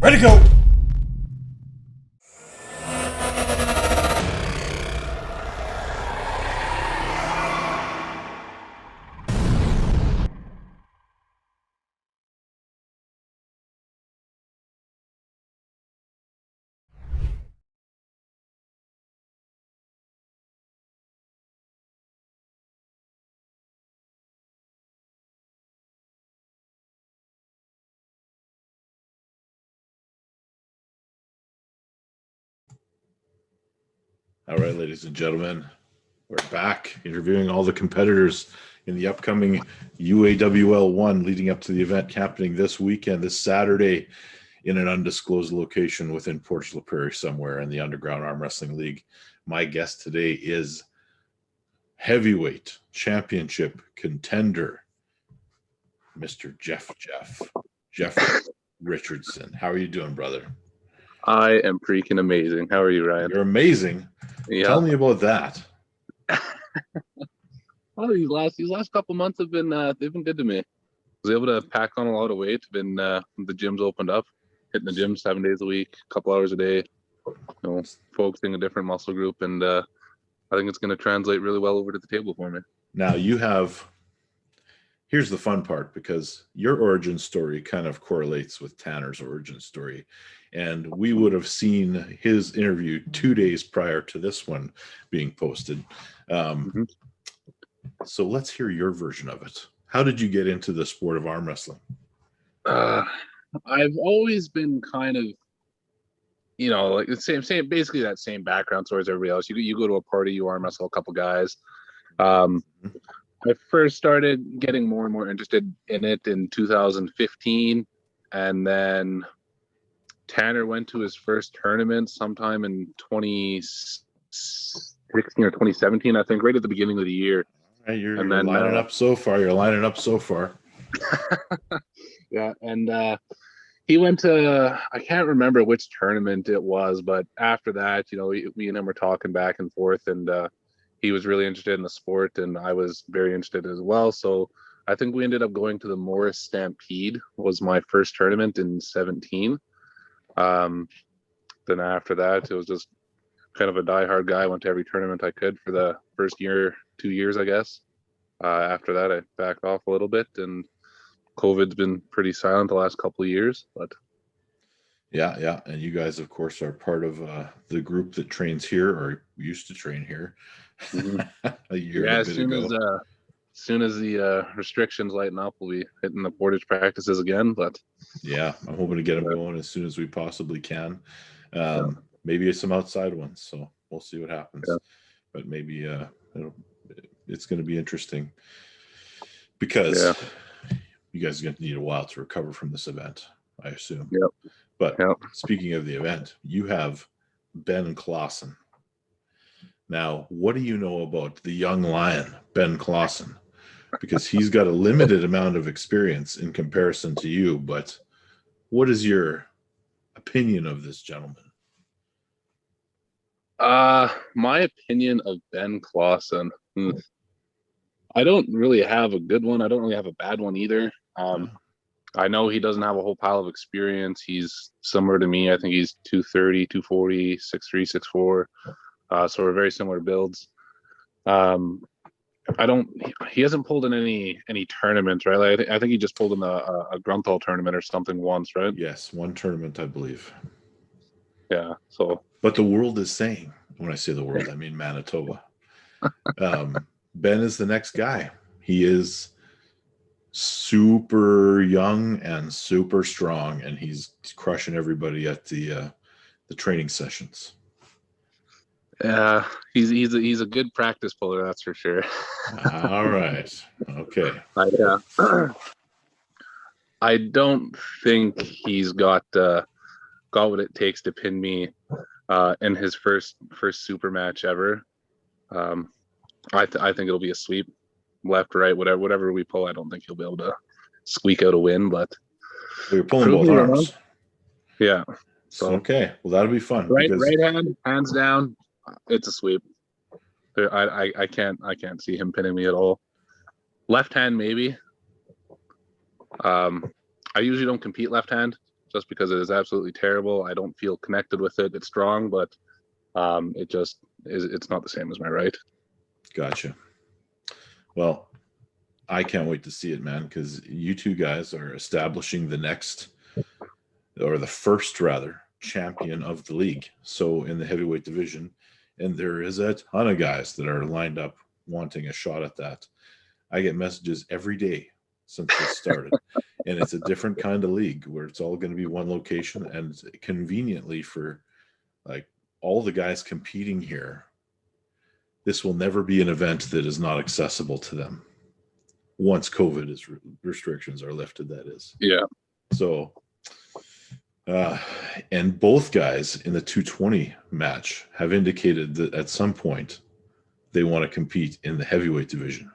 Ready to go! All right, ladies and gentlemen, we're back interviewing all the competitors in the upcoming UAWL 1 leading up to the event happening this weekend, this Saturday, in an undisclosed location within Portage La Prairie somewhere in the Underground Arm Wrestling League. My guest today is heavyweight championship contender, Mr. Geoff Richardson. How are you doing, brother? I am freaking amazing. How are you, Ryan? You're amazing. Yeah. Tell me about that. Oh, these last couple months have been they've been good to me. I was able to pack on a lot of weight. Been the gyms opened up, hitting the gym 7 days a week, a couple hours a day. Focusing a different muscle group, and I think it's going to translate really well over to the table for me. Now you have. Here's the fun part, because your origin story kind of correlates with Tanner's origin story. And we would have seen his interview 2 days prior to this one being posted. So let's hear your version of it. How did you get into the sport of arm wrestling? I've always been kind of, like the same, basically that same background story as everybody else. You go to a party, you arm wrestle a couple guys. I first started getting more and more interested in it in 2015, and then Tanner went to his first tournament sometime in 2016 or 2017, I think, right at the beginning of the year. You're lining up so far. Yeah, and he went to, I can't remember which tournament it was, but after that, we and him were talking back and forth, and he was really interested in the sport, and I was very interested as well. So I think we ended up going to the Morris Stampede, was my first tournament in 17. Then after that, it was just kind of a diehard guy. I went to every tournament I could for the first year, 2 years, I guess. After that, I backed off a little bit, and COVID's been pretty silent the last couple of years. But yeah, and you guys, of course, are part of the group that trains here, or used to train here. A year and a bit ago. As soon as the restrictions lighten up, we'll be hitting the Portage practices again. But yeah, I'm hoping to get them going as soon as we possibly can. Maybe some outside ones, so we'll see what happens. Yeah. But maybe it's going to be interesting, because you guys are going to need a while to recover from this event, I assume. Yep. But speaking of the event, you have Ben Clawson. Now, what do you know about the young lion, Ben Clawson? Because he's got a limited amount of experience in comparison to you, but what is your opinion of this gentleman? My opinion of Ben Clawson. I don't really have a good one. I don't really have a bad one either. I know he doesn't have a whole pile of experience. He's similar to me. I think he's 230, 240, 6'3", 6'4". So we're very similar builds. He hasn't pulled in any tournaments, right? Like I think he just pulled in a Grunthal tournament or something once, right? Yes, one tournament, I believe. Yeah. So, but the world is saying, when I say the world, I mean Manitoba. Ben is the next guy. He is super young and super strong, and he's crushing everybody at the training sessions. Yeah, he's a good practice puller, that's for sure. All right. Okay. I don't think he's got what it takes to pin me in his first super match ever. I think it'll be a sweep, left, right, whatever we pull. I don't think he'll be able to squeak out a win, but you're pulling both arms. Yeah. So okay. Well, that'll be fun. Right hand, hands down. It's a sweep. I can't see him pinning me at all. Left hand, maybe. I usually don't compete left hand, just because it is absolutely terrible. I don't feel connected with it. It's strong, but it just is. It's not the same as my right. Gotcha. Well, I can't wait to see it, man, because you two guys are establishing the next, or the first rather, champion of the league. So in the heavyweight division, and there is a ton of guys that are lined up wanting a shot at that. I get messages every day since this started, and it's a different kind of league where it's all going to be one location, and conveniently for like all the guys competing here, this will never be an event that is not accessible to them once COVID restrictions are lifted, that is. Yeah. So, and both guys in the 220 match have indicated that at some point they want to compete in the heavyweight division.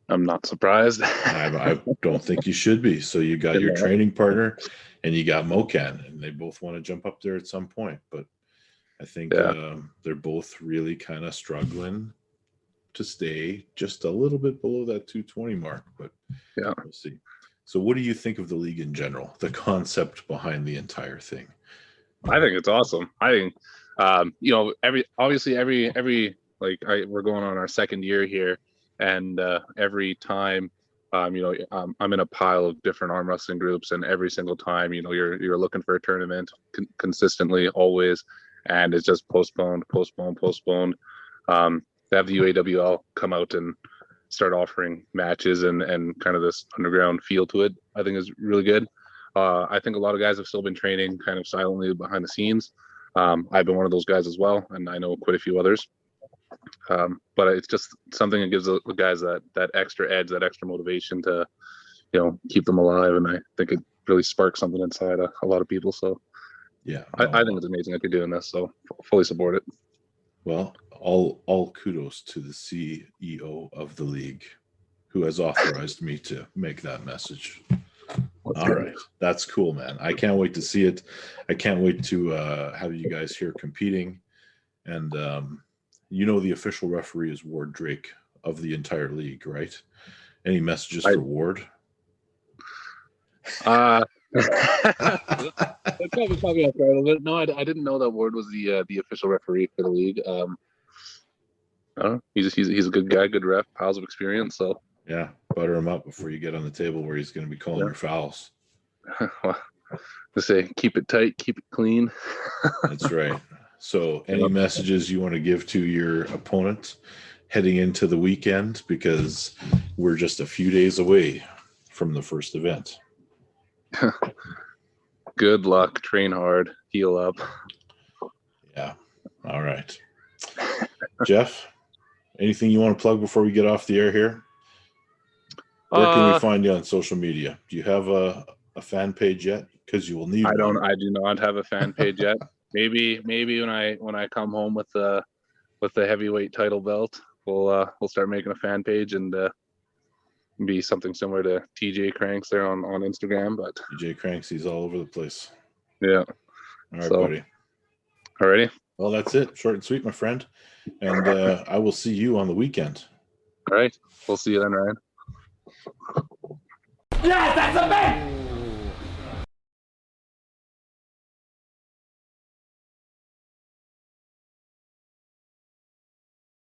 I'm not surprised. I don't think you should be. So you got your training partner and you got Mocan, and they both want to jump up there at some point. But I think they're both really kind of struggling to stay just a little bit below that 220 mark. But we'll see. So what do you think of the league in general, the concept behind the entire thing? I think it's awesome. I think, every we're going on our second year here, and every time, I'm in a pile of different arm wrestling groups, and every single time, you're looking for a tournament consistently, always, and it's just postponed. To have the UAWL come out and start offering matches and kind of this underground feel to it, I think is really good. I think a lot of guys have still been training kind of silently behind the scenes. I've been one of those guys as well, and I know quite a few others. But it's just something that gives the guys that extra edge, that extra motivation to, keep them alive. And I think it really sparks something inside a lot of people. So yeah, I think it's amazing that you're doing this. So fully support it. Well, all kudos to the CEO of the league who has authorized me to make that message. All right. That's cool, man. I can't wait to see it. I can't wait to have you guys here competing. And, the official referee is Ward Drake of the entire league, right? Any messages for Ward? That probably off guard a little bit. No, I didn't know that Ward was the official referee for the league. I don't know. He's a good guy, good ref, piles of experience. So yeah, butter him up before you get on the table where he's going to be calling your fouls. Well, let's say keep it tight, keep it clean. That's right. So, any messages you want to give to your opponent heading into the weekend, because we're just a few days away from the first event? Good luck, train hard, heal up. Yeah. All right. Geoff, anything you want to plug before we get off the air here? Where can we find you on social media? Do you have a fan page yet? Because you will need one. I do not have a fan page yet. Maybe when I come home with the heavyweight title belt, we'll start making a fan page and be something similar to TJ Cranks there on Instagram. But TJ Cranks, he's all over the place. Yeah. All right, buddy. Alrighty. Well, that's it. Short and sweet, my friend. And I will see you on the weekend. All right. We'll see you then, Ryan. Yeah, that's a man!